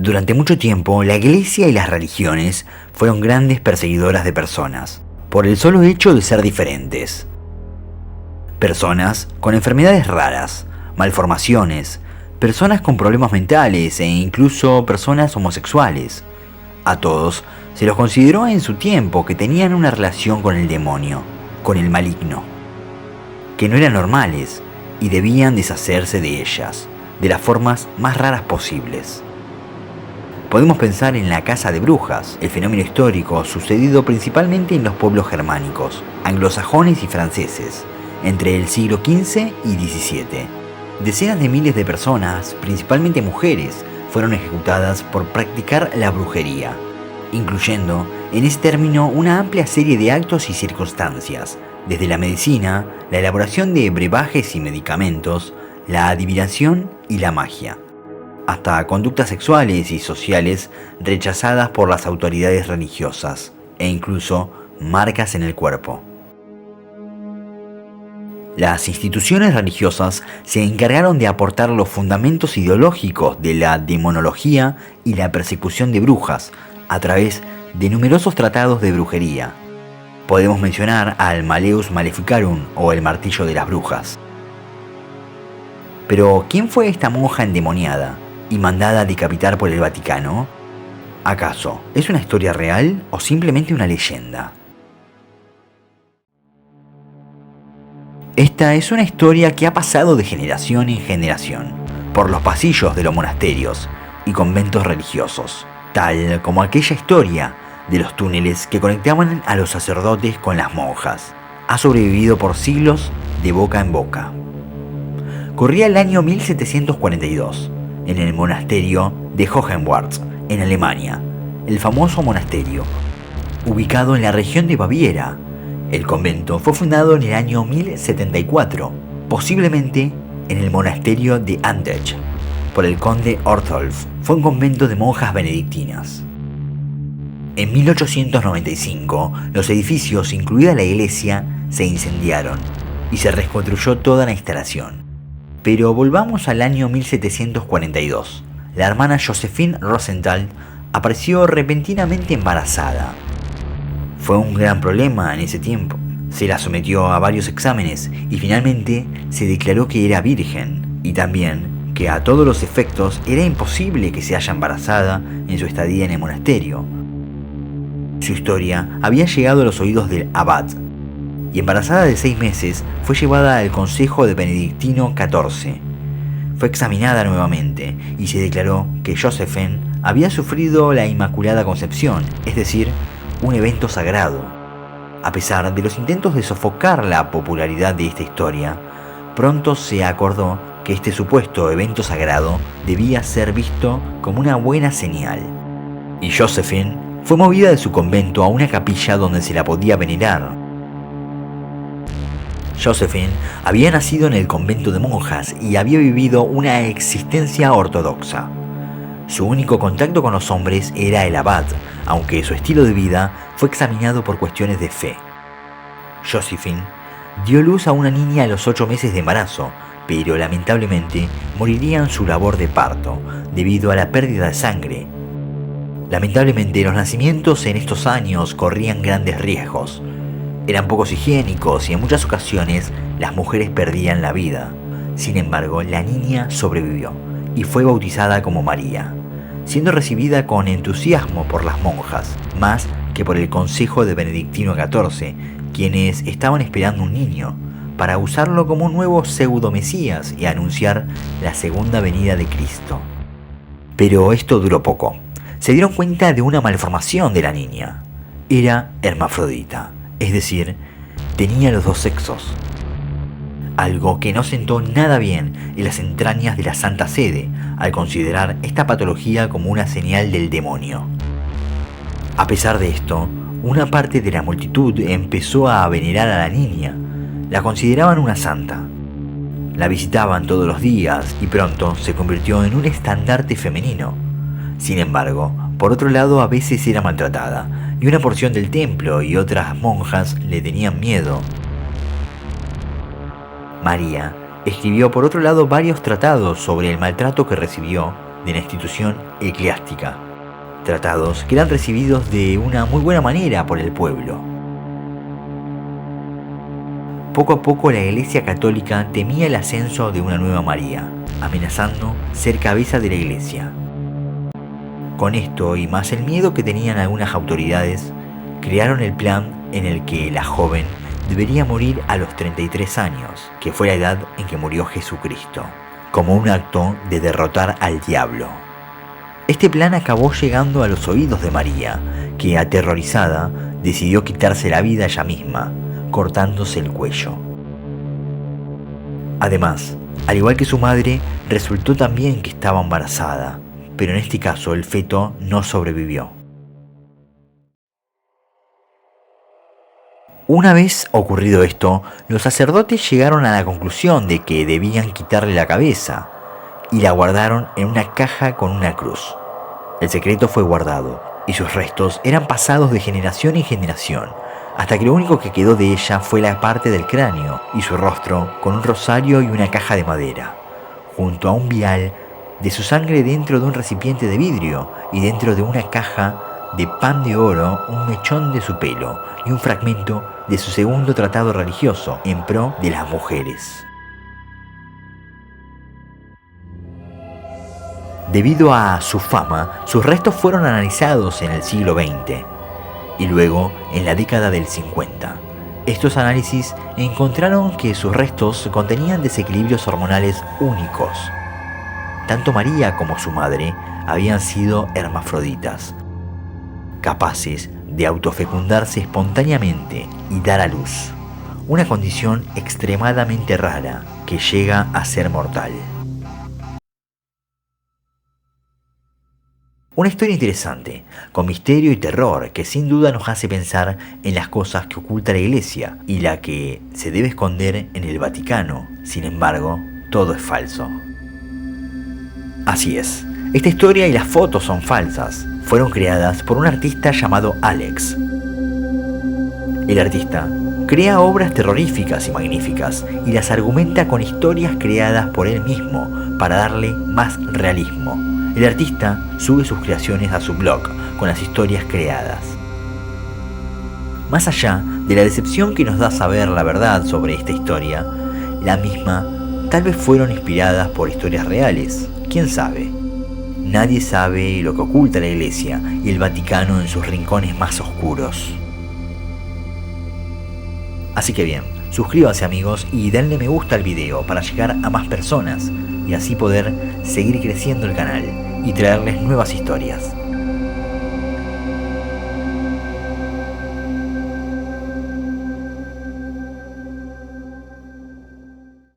Durante mucho tiempo, la Iglesia y las religiones fueron grandes perseguidoras de personas, por el solo hecho de ser diferentes. Personas con enfermedades raras, malformaciones, personas con problemas mentales e incluso personas homosexuales. A todos se los consideró en su tiempo que tenían una relación con el demonio, con el maligno, que no eran normales y debían deshacerse de ellas, de las formas más raras posibles. Podemos pensar en la caza de brujas, el fenómeno histórico sucedido principalmente en los pueblos germánicos, anglosajones y franceses, entre el siglo XV y XVII. Decenas de miles de personas, principalmente mujeres, fueron ejecutadas por practicar la brujería, incluyendo en ese término una amplia serie de actos y circunstancias, desde la medicina, la elaboración de brebajes y medicamentos, la adivinación y la magia, hasta conductas sexuales y sociales rechazadas por las autoridades religiosas, e incluso marcas en el cuerpo. Las instituciones religiosas se encargaron de aportar los fundamentos ideológicos de la demonología y la persecución de brujas a través de numerosos tratados de brujería. Podemos mencionar al Malleus Maleficarum o el martillo de las brujas. Pero, ¿quién fue esta monja endemoniada y mandada a decapitar por el Vaticano? ¿Acaso es una historia real o simplemente una leyenda? Esta es una historia que ha pasado de generación en generación por los pasillos de los monasterios y conventos religiosos, tal como aquella historia de los túneles que conectaban a los sacerdotes con las monjas. Ha sobrevivido por siglos de boca en boca. Corría el año 1742, en el monasterio de Hohenwart, en Alemania, el famoso monasterio, ubicado en la región de Baviera. El convento fue fundado en el año 1074, posiblemente en el monasterio de Antech, por el conde Ortolf. Fue un convento de monjas benedictinas. En 1895, los edificios, incluida la iglesia, se incendiaron y se reconstruyó toda la instalación. Pero volvamos al año 1742. La hermana Josephine Rosenthal apareció repentinamente embarazada. Fue un gran problema en ese tiempo. Se la sometió a varios exámenes y finalmente se declaró que era virgen, y también que a todos los efectos era imposible que se haya embarazada en su estadía en el monasterio. Su historia había llegado a los oídos del abad, y embarazada de 6 meses fue llevada al consejo de Benedictino XIV. Fue examinada nuevamente y se declaró que Josephine había sufrido la Inmaculada Concepción, es decir, un evento sagrado. A pesar de los intentos de sofocar la popularidad de esta historia, pronto se acordó que este supuesto evento sagrado debía ser visto como una buena señal, y Josephine fue movida de su convento a una capilla donde se la podía venerar. Josephine había nacido en el convento de monjas y había vivido una existencia ortodoxa. Su único contacto con los hombres era el abad, aunque su estilo de vida fue examinado por cuestiones de fe. Josephine dio luz a una niña a los 8 meses de embarazo, pero lamentablemente moriría en su labor de parto debido a la pérdida de sangre. Lamentablemente, los nacimientos en estos años corrían grandes riesgos. Eran pocos higiénicos y en muchas ocasiones las mujeres perdían la vida. Sin embargo, la niña sobrevivió y fue bautizada como María, siendo recibida con entusiasmo por las monjas, más que por el consejo de Benedictino XIV, quienes estaban esperando un niño para usarlo como un nuevo pseudo-mesías y anunciar la segunda venida de Cristo. Pero esto duró poco. Se dieron cuenta de una malformación de la niña. Era hermafrodita, es decir, tenía los dos sexos. Algo que no sentó nada bien en las entrañas de la Santa Sede, al considerar esta patología como una señal del demonio. A pesar de esto, una parte de la multitud empezó a venerar a la niña. La consideraban una santa. La visitaban todos los días y pronto se convirtió en un estandarte femenino. Sin embargo, por otro lado, a veces era maltratada, y una porción del templo y otras monjas le tenían miedo. María escribió por otro lado varios tratados sobre el maltrato que recibió de la institución eclesiástica, tratados que eran recibidos de una muy buena manera por el pueblo. Poco a poco la Iglesia Católica temía el ascenso de una nueva María, amenazando ser cabeza de la Iglesia. Con esto y más el miedo que tenían algunas autoridades, crearon el plan en el que la joven debería morir a los 33 años, que fue la edad en que murió Jesucristo, como un acto de derrotar al diablo. Este plan acabó llegando a los oídos de María, que aterrorizada decidió quitarse la vida ella misma, cortándose el cuello. Además, al igual que su madre, resultó también que estaba embarazada, pero en este caso el feto no sobrevivió. Una vez ocurrido esto, los sacerdotes llegaron a la conclusión de que debían quitarle la cabeza y la guardaron en una caja con una cruz. El secreto fue guardado y sus restos eran pasados de generación en generación, hasta que lo único que quedó de ella fue la parte del cráneo y su rostro con un rosario y una caja de madera, junto a un vial de su sangre dentro de un recipiente de vidrio y dentro de una caja de pan de oro, un mechón de su pelo y un fragmento de su segundo tratado religioso en pro de las mujeres. Debido a su fama, sus restos fueron analizados en el siglo XX y luego en la década del 50. Estos análisis encontraron que sus restos contenían desequilibrios hormonales únicos. Tanto María como su madre habían sido hermafroditas, capaces de autofecundarse espontáneamente y dar a luz, una condición extremadamente rara que llega a ser mortal. Una historia interesante, con misterio y terror, que sin duda nos hace pensar en las cosas que oculta la Iglesia y la que se debe esconder en el Vaticano. Sin embargo, todo es falso. Así es, esta historia y las fotos son falsas. Fueron creadas por un artista llamado Alex. El artista crea obras terroríficas y magníficas y las argumenta con historias creadas por él mismo para darle más realismo. El artista sube sus creaciones a su blog con las historias creadas. Más allá de la decepción que nos da saber la verdad sobre esta historia, la misma tal vez fueron inspiradas por historias reales. ¿Quién sabe? Nadie sabe lo que oculta la Iglesia y el Vaticano en sus rincones más oscuros. Así que bien, suscríbanse amigos y denle me gusta al video para llegar a más personas y así poder seguir creciendo el canal y traerles nuevas historias.